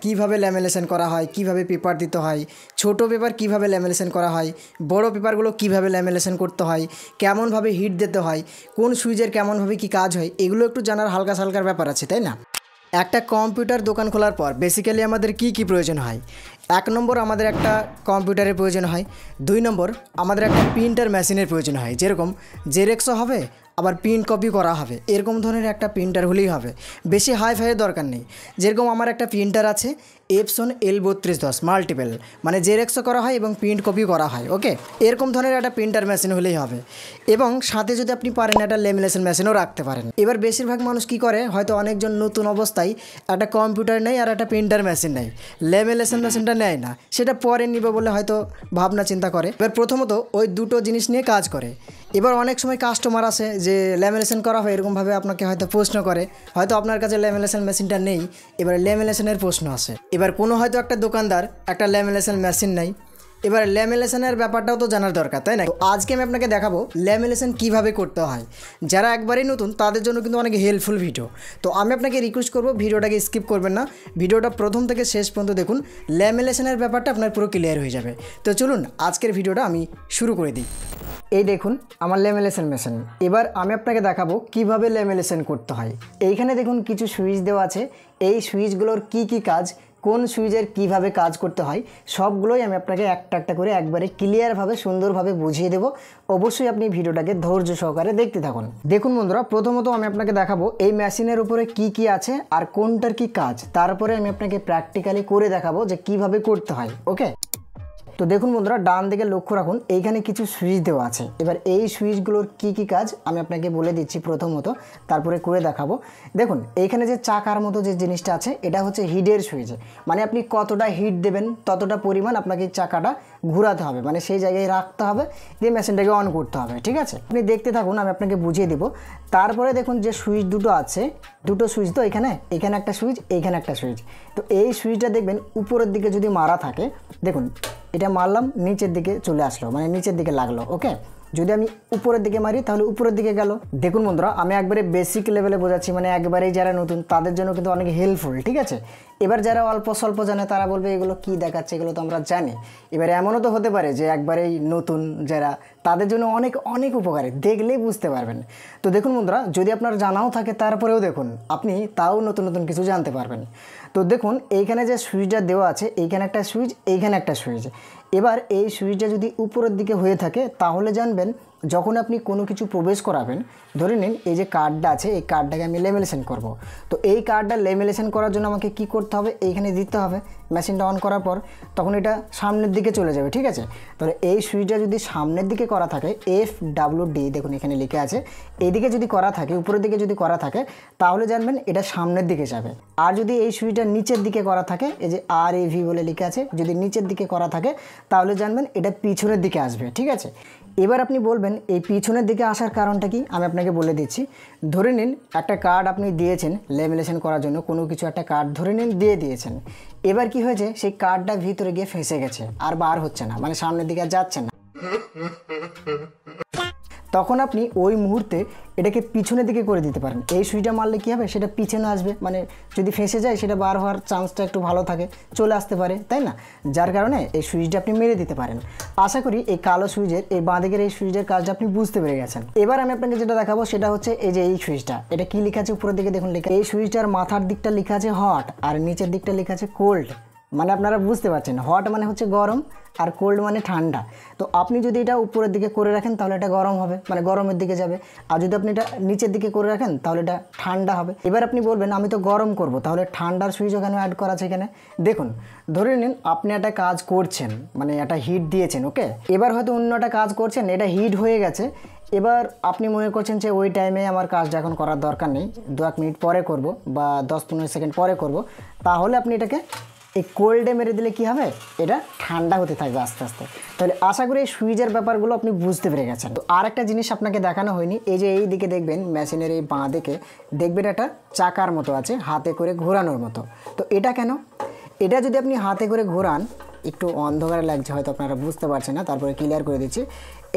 কিভাবে ল্যামিনেশন করা হয়, কিভাবে পেপার দিতে হয়, ছোট পেপার কিভাবে ল্যামিনেশন করা হয়, বড় পেপারগুলো কিভাবে ল্যামিনেশন করতে হয়, কেমনভাবে হিট দিতে হয়, কোন সুইচের কেমনভাবে কি কাজ হয়, এগুলো একটু জানার হালকা সালকার ব্যাপার আছে, তাই না? একটা কম্পিউটার দোকান খোলার পর বেসিক্যালি আমাদের কি কি প্রয়োজন হয়? 1 নম্বর আমাদের একটা কম্পিউটারের প্রয়োজন হয়। 2 নম্বর আমাদের একটা প্রিন্টার মেশিনের প্রয়োজন হয়, যেরকম জেরক্সও হবে আবার প্রিন্ট কপি করা হবে, এরকম ধরনের একটা প্রিন্টার হলেই হবে, বেশি হাই ফাইয়ের দরকার নেই। যেরকম আমার একটা প্রিন্টার আছে এপসন L3210 মাল্টিপল, মানে জেরক্সও করা হয় এবং প্রিন্ট কপি করা হয়, ওকে। এরকম ধরনের একটা প্রিন্টার মেশিন হলেই হবে, এবং সাথে যদি আপনি পারেন একটা ল্যামিনেশন মেশিনও রাখতে পারেন। এবার বেশিরভাগ মানুষ কি করে, হয়তো অনেকজন নতুন অবস্থায় একটা কম্পিউটার নেয় আর একটা প্রিন্টার মেশিন নেয়, ল্যামিনেশন মেশিনটা নেয় না, সেটা পরে নিবে বলে হয়তো ভাবনা চিন্তা করে। এবার প্রথমত ওই দুটো জিনিস নিয়ে কাজ করে। এবার অনেক সময় কাস্টমার আসে যে ল্যামিনেশন করা হয়, এরকমভাবে আপনাকে হয়তো প্রশ্ন করে, হয়তো আপনার কাছে ল্যামিনেশন মেশিনটা নেই, এবার ল্যামিনেশনের প্রশ্ন আসে। এবার কোনো হয়তো একটা দোকানদার একটা ল্যামিনেশন মেশিন নেই, এবার ল্যামিনেশনের ব্যাপারটাও তো জানার দরকার, তাই না? তো আজকে আমি আপনাকে দেখাবো ল্যামিনেশন কিভাবে করতে হয়। যারা একবারেই নতুন তাদের জন্য কিন্তু অনেক হেল্পফুল ভিডিও। তো আমি আপনাকে রিকোয়েস্ট করবো ভিডিওটাকে স্কিপ করবেন না, ভিডিওটা প্রথম থেকে শেষ পর্যন্ত দেখুন, ল্যামিনেশনের ব্যাপারটা আপনার পুরো ক্লিয়ার হয়ে যাবে। তো চলুন আজকের ভিডিওটা আমি শুরু করে দিই। এই দেখুন আমার ল্যামিনেশন মেশিন। এবার আমি আপনাকে দেখাবো কিভাবে ল্যামিনেশন করতে হয়। এইখানে দেখুন কিছু সুইচ দেওয়া আছে, এই সুইচগুলোর কি কি কাজ, কোন সুইচের কিভাবে কাজ করতে হয়, সবগুলোই আমি আপনাকে একটা একটা করে একবারে ক্লিয়ারভাবে সুন্দরভাবে বুঝিয়ে দেবো। অবশ্যই আপনি ভিডিওটাকে ধৈর্য সহকারে দেখতে থাকুন। দেখুন বন্ধুরা, প্রথমত আমি আপনাকে দেখাবো এই মেশিনের উপরে কি কি আছে আর কোনটার কি কাজ, তারপরে আমি আপনাকে প্র্যাকটিক্যালি করে দেখাবো যে কিভাবে করতে হয়, ওকে। তো দেখুন বন্ধুরা, ডান দিকে লক্ষ্য রাখুন, এইখানে কিছু সুইচ দেওয়া আছে। এবার এই সুইচগুলোর কি কি কাজ আমি আপনাকে বলে দিচ্ছি প্রথমত, তারপরে করে দেখাবো। দেখুন এইখানে যে চাকার মতো যে জিনিসটা আছে, এটা হচ্ছে হিটের সুইচ, মানে আপনি কতটা হিট দেবেন ততটা পরিমাণ আপনাকে চাকাটা ঘোরাতে হবে, মানে সেই জায়গায় রাখতে হবে, দিয়ে মেশিনটাকে অন করতে হবে, ঠিক আছে? আপনি দেখতে থাকুন, আমি আপনাকে বুঝিয়ে দিব। তারপরে দেখুন যে সুইচ দুটো আছে, দুটো সুইচ তো এখানে একটা সুইচ, এইখানে একটা সুইচ। তো এই সুইচটা দেখবেন উপরের দিকে যদি মারা থাকে, দেখুন এটা মারলাম নিচের দিকে চলে আসলো, মানে নিচের দিকে লাগলো, ওকে। যদি আমি উপরের দিকে মারি তাহলে উপরের দিকে গেল। দেখুন বন্ধুরা, আমি একবারে বেসিক লেভেলে বোঝাচ্ছি, মানে একবারেই যারা নতুন তাদের জন্য কিন্তু অনেক হেল্পফুল, ঠিক আছে? এবার যারা অল্প স্বল্প জানে তারা বলবে এগুলো কি দেখাচ্ছে, এগুলো তো আমরা জানি। এবার এমনও তো হতে পারে যে একবারেই নতুন যারা, তাদের জন্য অনেক অনেক উপকারী, দেখলেই বুঝতে পারবেন। তো দেখুন বন্ধুরা, যদি আপনার জানাও থাকে তারপরেও দেখুন আপনি তাও নতুন নতুন কিছু জানতে পারবেন। তো দেখুন এইখানে যে সুইচটা দেওয়া আছে, এইখানে একটা সুইচ, এইখানে একটা সুইচ। এবার এই সুইচটা যদি উপরের দিকে হয়ে থাকে তাহলে জানবেন যখন আপনি কোনো কিছু প্রবেশ করাবেন, ধরে নিন এই যে কার্ডটা আছে, এই কার্ডটাকে আমি লেমিনেশন করব। তো এই কার্ডটা লেমিনেশন করার জন্য আমাকে কি করতে হবে, এইখানে দিতে হবে। মেশিনটা অন করার পর তখন এটা সামনের দিকে চলে যাবে, ঠিক আছে? তাহলে এই সুইচটা যদি সামনের দিকে করা থাকে, FWD দেখুন এখানে লিখে আছে, এইদিকে যদি করা থাকে, উপরের দিকে যদি করা থাকে, তাহলে জানবেন এটা সামনের দিকে যাবে। আর যদি এই সুইচটা নিচের দিকে করা থাকে, এই যে RAV বলে লিখে আছে, যদি নিচের দিকে করা থাকে তাহলে জানবেন এটা পিছনের দিকে আসবে, ঠিক আছে? এবার আপনি বলবেন এই পিছনের দিকে আসার কারণটা কি, আমি আপনাকে বলে দিচ্ছি। ধরে নিন একটা কার্ড আপনি দিয়েছেন লেমিনেশন করার জন্য, কোনো কিছু একটা কার্ড ধরে নিন দিয়েছেন। এবার কি হয়েছে, সেই কার্ডটা ভিতরে গিয়ে ফেঁসে গেছে, আর বার হচ্ছে না, মানে সামনের দিকে যাচ্ছে না। তখন আপনি ওই মুহূর্তে এটাকে পিছনের দিকে করে দিতে পারেন। এই সুইচটা মারলে কী হবে, সেটা পিছনে আসবে, মানে যদি ফেঁসে যায় সেটা বার হওয়ার চান্সটা একটু ভালো থাকে, চলে আসতে পারে, তাই না? যার কারণে এই সুইচটা আপনি মেরে দিতে পারেন। আশা করি এই কালো সুইচের, এই বাঁ দিকের এই সুইচের কাজটা আপনি বুঝতে পেরে গেছেন। এবার আমি আপনাকে যেটা দেখাবো সেটা হচ্ছে এই যে এই সুইচটা, এটা কি লেখা আছে উপরের দিকে দেখুন লেখা, এই সুইচটার মাথার দিকটা লেখা আছে হট আর নিচের দিকটা লেখা আছে কোল্ড। মানে আপনারা বুঝতে পারছেন, হট মানে হচ্ছে গরম আর কোল্ড মানে ঠান্ডা। তো আপনি যদি এটা উপরের দিকে করে রাখেন তাহলে এটা গরম হবে, মানে গরমের দিকে যাবে। আর যদি আপনি এটা নিচের দিকে করে রাখেন তাহলে এটা ঠান্ডা হবে। এবার আপনি বলবেন আমি তো গরম করব, তাহলে ঠান্ডার সুইচ ওখানে অ্যাড করা আছে এখানে। দেখুন ধরে নিন আপনি একটা কাজ করছেন, মানে একটা হিট দিয়েছেন, ওকে। এবার হয়তো অন্য একটা কাজ করছেন, এটা হিট হয়ে গেছে। এবার আপনি মনে করছেন যে ওই টাইমে আমার কাজটা এখন করার দরকার নেই, 2-1 মিনিট পরে করব বা 10-15 সেকেন্ড পরে করব, তাহলে আপনি এটাকে এই কোল্ডে মেরে দিলে কি হবে, এটা ঠান্ডা হতে থাকবে আস্তে আস্তে। তাহলে আশা করি এই সুইচের ব্যাপারগুলো আপনি বুঝতে পেরে গেছেন। তো আর একটা জিনিস আপনাকে দেখানো হয়নি, এই যে এই দিকে দেখবেন মেশিনের এই বাঁ দিকে দেখবেন একটা চাকার মতো আছে, হাতে করে ঘোরানোর মতো। তো এটা কেন, এটা যদি আপনি হাতে করে ঘোরান একটু অন্ধকারে লাগছে, হয়তো আপনারা বুঝতে পারছেন না, তারপরে ক্লিয়ার করে দিচ্ছি।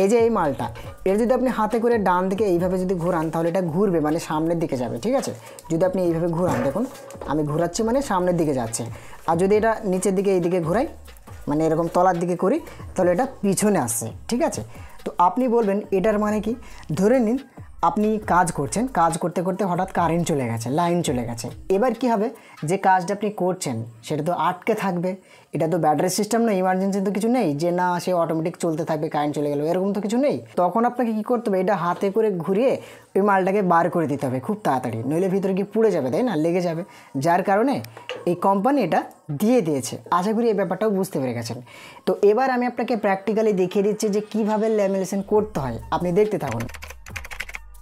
এই যে এই মালটা, এর যদি আপনি হাতে করে ডান দিকে এইভাবে যদি ঘোরান তাহলে এটা ঘুরবে, মানে সামনের দিকে যাবে, ঠিক আছে। যদি আপনি এইভাবে ঘোরান, দেখুন আমি ঘোরাচ্ছি মানে সামনের দিকে যাচ্ছে। আর যদি এটা নিচের দিকে এইদিকে ঘোরাই, মানে এরকম তলার দিকে করি, তাহলে এটা পিছনে আসছে, ঠিক আছে। তো আপনি বলবেন এটার মানে কি? ধরে নিন আপনি কাজ করছেন, কাজ করতে করতে হঠাৎ কারেন্ট চলে গেছে, লাইন চলে গেছে। এবার কি হবে, যে কাজটা আপনি করছেন সেটা তো আটকে থাকবে। এটা তো ব্যাটারি সিস্টেম না, ইমার্জেন্সি তো কিছু নেই যে না সে অটোমেটিক চলতে থাকবে, কারেন্ট চলে গেল, এরকম তো কিছু নেই। তখন আপনাকে কি করতে হবে, এটা হাতে করে ঘুরিয়ে ওই মালটাকে বার করে দিতে হবে খুব তাড়াতাড়ি, নইলে ভিতরে কি পুড়ে যাবে, তাই না, লেগে যাবে। যার কারণে এই কোম্পানি এটা দিয়ে দিয়েছে। আশা করি এই ব্যাপারটাও বুঝতে পেরে গেছেন। তো এবার আমি আপনাকে প্র্যাকটিক্যালি দেখিয়ে দিচ্ছি যে কীভাবে ল্যামিনেশন করতে হয়, আপনি দেখতে থাকুন।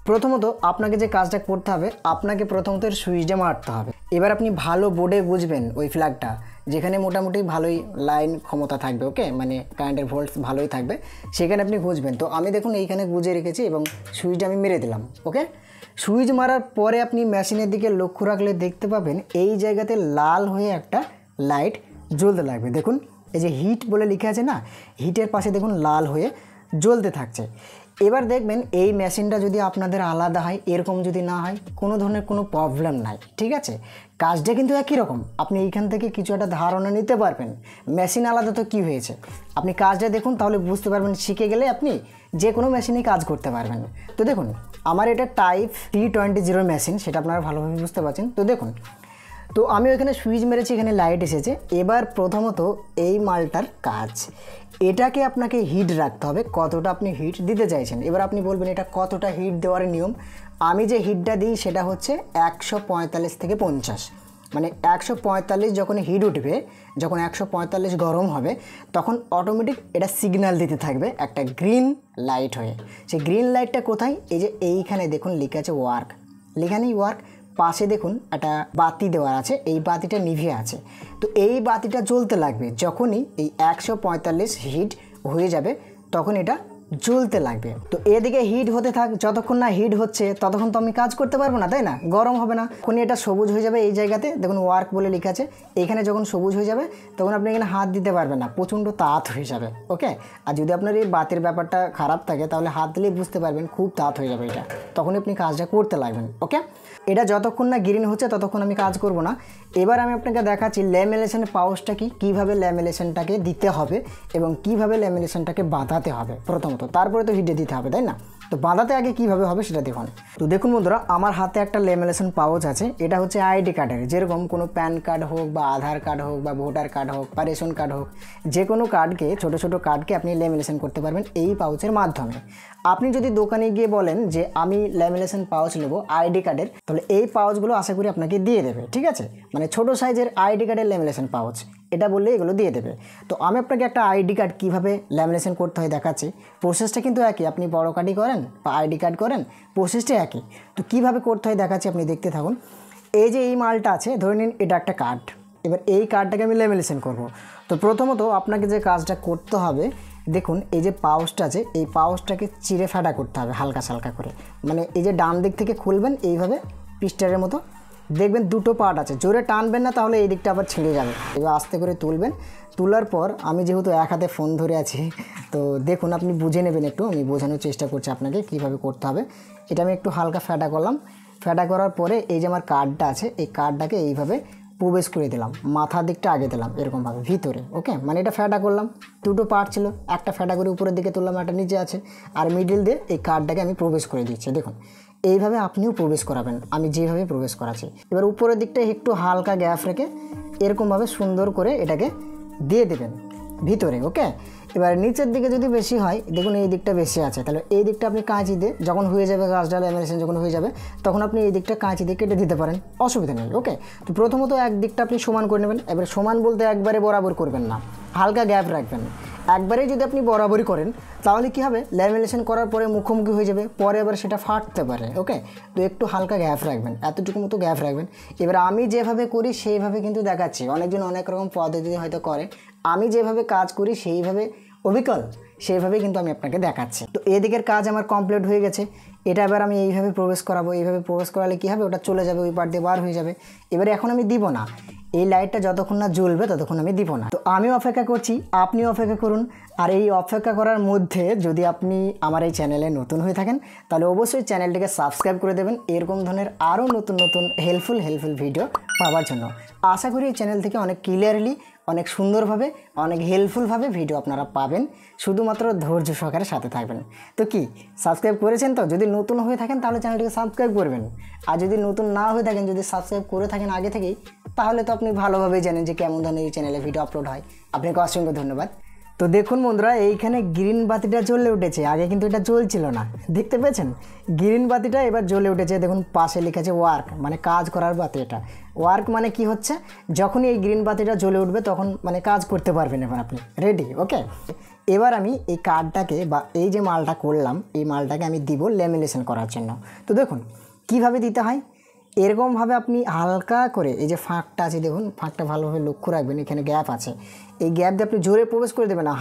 প্রথমত আপনাকে যে কাজটা করতে হবে, আপনাকে প্রথমত সুইচটা মারতে হবে। এবার আপনি ভালো বোর্ডে বুঝবেন ওই ফ্ল্যাগটা, যেখানে মোটামুটি ভালোই লাইন ক্ষমতা থাকবে, ওকে, মানে কারেন্টের ভোল্টস ভালোই থাকবে, সেখানে আপনি বুঝবেন। তো আমি দেখুন এইখানে বুঝে রেখেছি এবং সুইচটা আমি মেরে দিলাম, ওকে। সুইচ মারার পরে আপনি মেশিনের দিকে লক্ষ্য রাখলে দেখতে পাবেন এই জায়গাতে লাল হয়ে একটা লাইট জ্বলতে লাগবে। দেখুন এই যে হিট বলে লিখে আছে না, হিটের পাশে দেখুন লাল হয়ে জ্বলতে থাকছে। এবার দেখবেন এই মেশিনটা যদি আপনাদের আলাদা হয়, এরকম যদি না হয়, কোনো ধরনের কোনো প্রবলেম নাই, ঠিক আছে। কাজটা কিন্তু একই রকম, আপনি এইখান থেকে কিছু একটা ধারণা নিতে পারবেন। মেশিন আলাদা তো কি হয়েছে, আপনি কাজটা দেখুন তাহলে বুঝতে পারবেন। শিখে গেলে আপনি যে কোনো মেশিনেই কাজ করতে পারবেন। তো দেখুন আমার এটা টাইপ T20 মেশিন, সেটা আপনারা ভালোভাবে বুঝতে পারছেন। তো দেখুন, তো আমি ওইখানে সুইচ মেরেছি, এখানে লাইট এসেছে। এবার প্রথমত এই মালটার কাজ, এটাকে আপনাকে হিট রাখতে হবে, কতটা আপনি হিট দিতে চাইছেন। এবার আপনি বলবেন এটা কতটা হিট দেওয়ার নিয়ম। আমি যে হিটটা দিই সেটা হচ্ছে 145 থেকে 50, মানে 145 যখন হিট উঠবে, যখন 145 গরম হবে, তখন অটোমেটিক এটা সিগন্যাল দিতে থাকবে একটা গ্রিন লাইট হয়ে। সেই গ্রিন লাইটটা কোথায়, এই যে এইখানে দেখুন লেখা আছে ওয়ার্ক, লেখা নেই ওয়ার্ক, পাশে দেখুন একটা বাতি দেওয়া আছে, এই বাতিটা নিভে আছে। তো এই বাতিটা জ্বলতে লাগবে, যখনই এই 145 হিট হয়ে যাবে তখন এটা জ্বলতে লাগবে। তো এদিকে হিট হতে থাক, যতক্ষণ না হিট হচ্ছে ততক্ষণ তো আমি কাজ করতে পারবো না, তাই না, গরম হবে না। যখন এটা সবুজ হয়ে যাবে, এই জায়গাতে দেখুন ওয়ার্ক বলে লেখা আছে, এখানে যখন সবুজ হয়ে যাবে তখন আপনি এখানে হাত দিতে পারবেন না, প্রচণ্ড তাঁত হয়ে যাবে, ওকে। আর যদি আপনার এই বাতির ব্যাপারটা খারাপ থাকে তাহলে হাত দিলেই বুঝতে পারবেন খুব তাঁত হয়ে যাবে এটা, তখনই আপনি কাজটা করতে লাগবেন, ওকে। এটা যতক্ষণ না গ্রিন হচ্ছে ততক্ষণ আমি কাজ করব না। এবার আমি আপনাকে দেখাচ্ছি ল্যামিনেশনের পাউচটা কি, কীভাবে ল্যামিনেশনটাকে দিতে হবে এবং কিভাবে ল্যামিনেশনটাকে বাঁধাতে হবে প্রথমত, তারপরে তো হিটে দিতে হবে, তাই না। তো বাঁধাতে আগে কীভাবে হবে সেটা দেখুন। তো দেখুন বন্ধুরা, আমার হাতে একটা ল্যামিনেশন পাউচ আছে, এটা হচ্ছে আইডি কার্ডের, যেরকম কোনো প্যান কার্ড হোক বা আধার কার্ড হোক বা ভোটার কার্ড হোক বা রেশন কার্ড হোক, যে কোনো কার্ডকে, ছোটো ছোটো কার্ডকে আপনি ল্যামিনেশন করতে পারবেন এই পাউচের মাধ্যমে। আপনি যদি দোকানে গিয়ে বলেন যে আমি ল্যামিনেশন পাউচ নেবো আইডি কার্ডের, তাহলে এই পাউচগুলো আশা করি আপনাকে দিয়ে দেবে, ঠিক আছে, মানে ছোটো সাইজের আইডি কার্ডের ল্যামিনেশন পাউচ, এটা বললে এগুলো দিয়ে দেবে। তো আমি আপনাকে একটা আইডি কার্ড কীভাবে ল্যামিনেশন করতে হয় দেখাচ্ছি। প্রসেসটা কিন্তু একই, আপনি বড় কার্ডই করেন বা আইডি কার্ড করেন, প্রসেসটা একই। তো কীভাবে করতে হয় দেখাচ্ছি, আপনি দেখতে থাকুন। এই যে এই মালটা আছে, ধরে নিন এটা একটা কার্ড, এবার এই কার্ডটাকে আমি ল্যামিনেশন করব। তো প্রথমত আপনাকে যে কাজটা করতে হবে, দেখুন এই যে পাউচটা আছে, এই পাউচটাকে চিড়ে ফাটা করতে হবে হালকা সালকা করে, মানে এই যে ডান দিক থেকে খুলবেন এইভাবে পিস্টারের মতো, দেখবেন দুটো পার্ট আছে, জোরে টানবেন না তাহলে এই দিকটা আবার ছিঁড়ে যাবে। এবার আস্তে করে তুলবেন, তোলার পর আমি যেহেতু এক হাতে ফোন ধরে আছি, তো দেখুন আপনি বুঝে নেবেন একটু, আমি বোঝানোর চেষ্টা করছি আপনাকে কীভাবে করতে হবে। এটা আমি একটু হালকা ফাটা করলাম, ফাটা করার পরে এই যে আমার কার্ডটা আছে, এই কার্ডটাকে এইভাবে প্রবেশ করে দিলাম, মাথার দিকটা আগে দিলাম এরকমভাবে ভিতরে, ওকে। মানে এটা ফ্যাটা করলাম, দুটো পার্ট ছিল, একটা ফ্যাটা করে উপরের দিকে তুললাম, একটা নিচে আছে, আর মিডিল দিয়ে এই কার্ডটাকে আমি প্রবেশ করে দিচ্ছি। দেখুন এইভাবে আপনিও প্রবেশ করাবেন, আমি যেভাবে প্রবেশ করাচ্ছি। এবার উপরের দিকটা একটু হালকা গ্যাপ রেখে এরকমভাবে সুন্দর করে এটাকে দিয়ে দেবেন ভিতরে, ওকে। এবার নিচের দিকে যদি বেশি হয়, দেখুন এই দিকটা বেশি আছে, তাহলে এই দিকটা আপনি কাঁচি দিয়ে যখন হয়ে যাবে, কাজটা ল্যামিনেশন যখন হয়ে যাবে তখন আপনি এই দিকটা কাঁচি দিয়ে কেটে দিতে পারেন, অসুবিধা নেই, ওকে। তো প্রথমত এক দিকটা আপনি সমান করে নেবেন। এবার সমান বলতে একবারে বরাবর করবেন না, হালকা গ্যাপ রাখবেন। একবারেই যদি আপনি বরাবরই করেন তাহলে কী হবে, ল্যামিনেশন করার পরে মুখোমুখি হয়ে যাবে, পরে আবার সেটা ফাটতে পারে, ওকে। তো একটু হালকা গ্যাপ রাখবেন, এতটুকু মতো গ্যাপ রাখবেন। এবার আমি যেভাবে করি সেইভাবে কিন্তু দেখাচ্ছি, অনেকজন অনেক রকম পদ্ধতি হয়তো করে, আমি যেভাবে কাজ করি সেইভাবে অবিকল সেইভাবেই কিন্তু আমি আপনাকে দেখাচ্ছি। তো এদিকের কাজ আমার কমপ্লিট হয়ে গেছে, এটা এবার আমি এইভাবে প্রবেশ করাবো। এইভাবে প্রবেশ করালে কী হবে, ওটা চলে যাবে, ওই পার দিয়ে বার হয়ে যাবে। এবারে এখন আমি দিব না, এই লাইটটা যতক্ষণ না জ্বলবে ততক্ষণ আমি দিব না। তো আমি অপেক্ষা করছি, আপনিও অপেক্ষা করুন। আর এই অপেক্ষা করার মধ্যে যদি আপনি আমার এই চ্যানেলে নতুন হয়ে থাকেন তাহলে অবশ্যই চ্যানেলটিকে সাবস্ক্রাইব করে দেবেন এরকম ধরনের আরও নতুন নতুন হেল্পফুল ভিডিও পাওয়ার জন্য। আশা করি এই চ্যানেল থেকে অনেক ক্লিয়ারলি, অনেক সুন্দরভাবে, অনেক হেল্পফুলভাবে ভিডিও আপনারা পাবেন। শুধুমাত্র ধৈর্য সহকারে সাথে থাকবেন। তো কি সাবস্ক্রাইব করেছেন? তো যদি নতুন হয়ে থাকেন তাহলে চ্যানেলটিকে সাবস্ক্রাইব করবেন। আর যদি নতুন না হয়ে থাকেন, যদি সাবস্ক্রাইব করে থাকেন আগে থেকেই, তাহলে তো আপনি ভালোভাবেই জানেন যে কেমন ধরনের এই চ্যানেলে ভিডিও আপলোড হয়। আপনাকে অসংখ্য ধন্যবাদ। তো দেখুন বন্ধুরা, এইখানে গ্রিন বাতিটা জ্বলে উঠেছে। আগে কিন্তু এটা জ্বলছিল না, দেখতে পেয়েছেন? গ্রিন বাতিটা এবার জ্বলে উঠেছে। দেখুন পাশে লেখা আছে ওয়ার্ক, মানে কাজ করার বাতি। এটা ওয়ার্ক মানে কি হচ্ছে, যখনই এই গ্রিন বাতিটা জ্বলে উঠবে তখন মানে কাজ করতে পারবেন। এবার আপনি রেডি? ওকে। এবার আমি এই কার্ডটাকে বা এই যে মালটা করলাম, এই মালটাকে আমি দিব ল্যামিনেশন করার জন্য। তো দেখুন কিভাবে দিতে হয়। এরকমভাবে আপনি হালকা করে, এই যে ফাঁকটা আছে দেখুন, ফাঁকটা ভালোভাবে লক্ষ্য রাখবেন। এখানে গ্যাপ আছে, এই গ্যাপ দিয়ে আপনি জোরে প্রবেশ করে দেবেন না,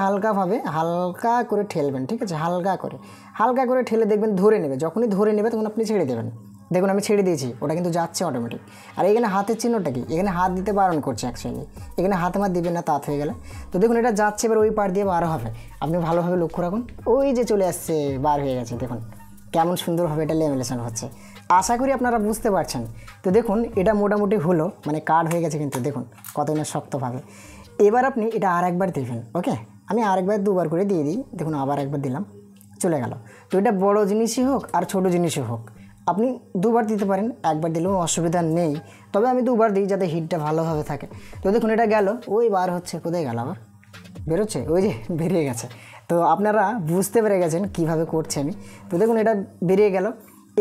হালকাভাবে হালকা করে ঠেলবেন। ঠিক আছে? হালকা করে ঠেলে দেখবেন ধরে নেবে। যখনই ধরে নেবে তখন আপনি ছেড়ে দেবেন। দেখুন আমি ছেড়ে দিয়েছি, ওটা কিন্তু যাচ্ছে অটোমেটিক। আর এখানে হাতের চিহ্নটা কি, এখানে হাত দিতে বারণ করছে অ্যাকচুয়ালি। এখানে হাত দিবেন না, তাঁত হয়ে গেলে। তো দেখুন এটা যাচ্ছে, এবার ওই পার দিয়ে বার হবে। আপনি ভালোভাবে লক্ষ্য রাখুন, ওই যে চলে আসছে, বার হয়ে গেছে। দেখুন কেমন সুন্দরভাবে এটা ল্যামিনেশন হচ্ছে। আশা করি আপনারা বুঝতে পারছেন। তো দেখুন এটা মোটামুটি হলো, মানে কার্ড হয়ে গেছে কিন্তু দেখুন কত না শক্তভাবে। এবার আপনি এটা আর একবার দেবেন। ওকে, আমি আরেকবার দুবার করে দিয়ে দিই। দেখুন আবার একবার দিলাম, চলে গেল। তো এটা বড় জিনিসই হোক আর ছোট জিনিসই হোক, আপনি দুবার দিতে পারেন, একবার দিলেও অসুবিধা নেই। তবে আমি দুবার দিই যাতে হিটটা ভালোভাবে থাকে। তো দেখুন এটা গেল, ওই বার হচ্ছে, কোথায় গেল আবার, বেরোচ্ছে, ওই যে বেরিয়ে গেছে। তো আপনারা বুঝতে পেরে গেছেন কিভাবে করছি আমি। তো দেখুন এটা বেরিয়ে গেল।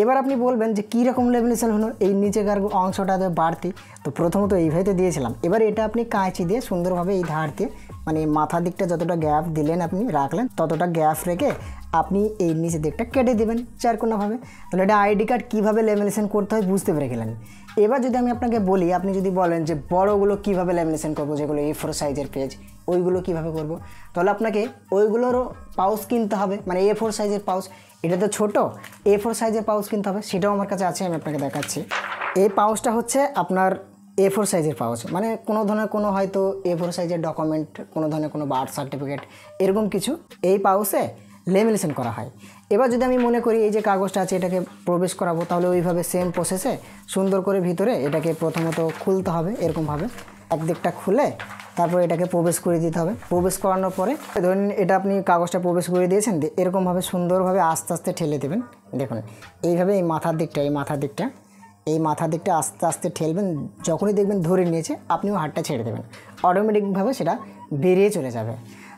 এবার আপনি বলবেন যে কীরকম ল্যামিনেশন হলো, এই নিচেকার অংশটা বাড়তি। তো প্রথমত এইভাবে দিয়েছিলাম। এবার এটা আপনি কাঁচি দিয়ে সুন্দরভাবে এই ধার দিয়ে, মানে মাথার দিকটা যতটা গ্যাপ দিলেন আপনি রাখলেন, ততটা গ্যাপ রেখে আপনি এই নিচের দিকটা কেটে দেবেন চারকোনাভাবে। তাহলে এটা আইডি কার্ড কীভাবে ল্যামিনেশন করতে হয় বুঝতে পেরে গেলেন। এবার যদি আমি আপনাকে বলি, আপনি যদি বলেন যে বড়গুলো কীভাবে ল্যামিনেশন করবো, যেগুলো A4 সাইজের পেজ, ওইগুলো কীভাবে করব, তাহলে আপনাকে ওইগুলোরও পাউচ কিনতে হবে, মানে A4 সাইজের পাউচ। এটা তো ছোটো, A4 সাইজের পাউচ কিনতে হবে। সেটাও আমার কাছে আছে, আমি আপনাকে দেখাচ্ছি। এই পাউচটা হচ্ছে আপনার A4 সাইজের পাউচ, মানে কোনো ধরনের কোনো হয়তো A4 সাইজের ডকুমেন্ট, কোনো ধরনের কোনো বার্থ সার্টিফিকেট, এরকম কিছু এই পাউচে ল্যামিনেশন করা হয়। এবার যদি আমি মনে করি এই যে কাগজটা আছে এটাকে প্রবেশ করাবো, তাহলে ওইভাবে সেম প্রসেসে সুন্দর করে ভিতরে এটাকে প্রথমত খুলতে হবে। এরকমভাবে একদিকটা খুলে তারপর এটাকে প্রবেশ করে দিতে হবে। প্রবেশ করানোর পরে ধরুন এটা আপনি কাগজটা প্রবেশ করে দিয়েছেন, এরকমভাবে সুন্দরভাবে আস্তে আস্তে ঠেলে দেবেন। দেখুন এইভাবে এই মাথার দিকটা আস্তে আস্তে ঠেলবেন। যখনই দেখবেন ধরে নিয়েছে, আপনিও হাতটা ছেড়ে দেবেন, অটোমেটিকভাবে সেটা বেরিয়ে চলে যাবে।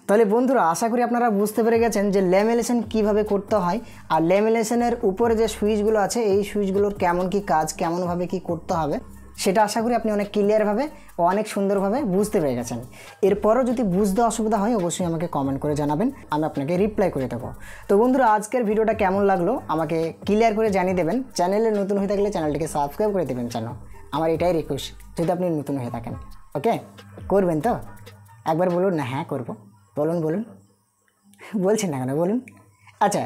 তাহলে বন্ধুরা আশা করি আপনারা বুঝতে পেরে গেছেন যে ল্যামিনেশন কীভাবে করতে হয়। আর ল্যামিনেশনের উপরে যে সুইচগুলো আছে, এই সুইচগুলোর কেমন কি কাজ, কেমনভাবে কি করতে হবে, সেটা আশা করি আপনি অনেক ক্লিয়ারভাবে ও অনেক সুন্দরভাবে বুঝতে পেরে গেছেন। এরপরও যদি বুঝতে অসুবিধা হয় অবশ্যই আমাকে কমেন্ট করে জানাবেন, আমি আপনাকে রিপ্লাই করে দেবো। তো বন্ধুরা আজকের ভিডিওটা কেমন লাগলো আমাকে ক্লিয়ার করে জানিয়ে দেবেন। চ্যানেলে নতুন হয়ে থাকলে চ্যানেলটিকে সাবস্ক্রাইব করে দেবেন যেন, আমার এটাই রিকোয়েস্ট। যদি আপনি নতুন হয়ে থাকেন, ওকে করবেন তো? একবার বলুন না, হ্যাঁ করবো। বলুন বলছেন না কেন, বলুন। আচ্ছা,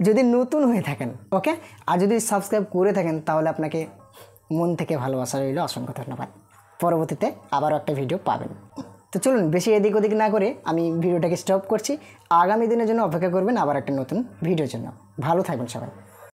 যদি নতুন হয়ে থাকেন ওকে, আর যদি সাবস্ক্রাইব করে থাকেন তাহলে আপনাকে মন থেকে ভালোবাসা রইল, অসংখ্য ধন্যবাদ। পরবর্তীতে আবারও একটা ভিডিও পাবেন। তো চলুন বেশি এদিক ওদিক না করে আমি ভিডিওটাকে স্টপ করছি। আগামী দিনের জন্য অপেক্ষা করবেন আবার একটা নতুন ভিডিওর জন্য। ভালো থাকবেন সবাই।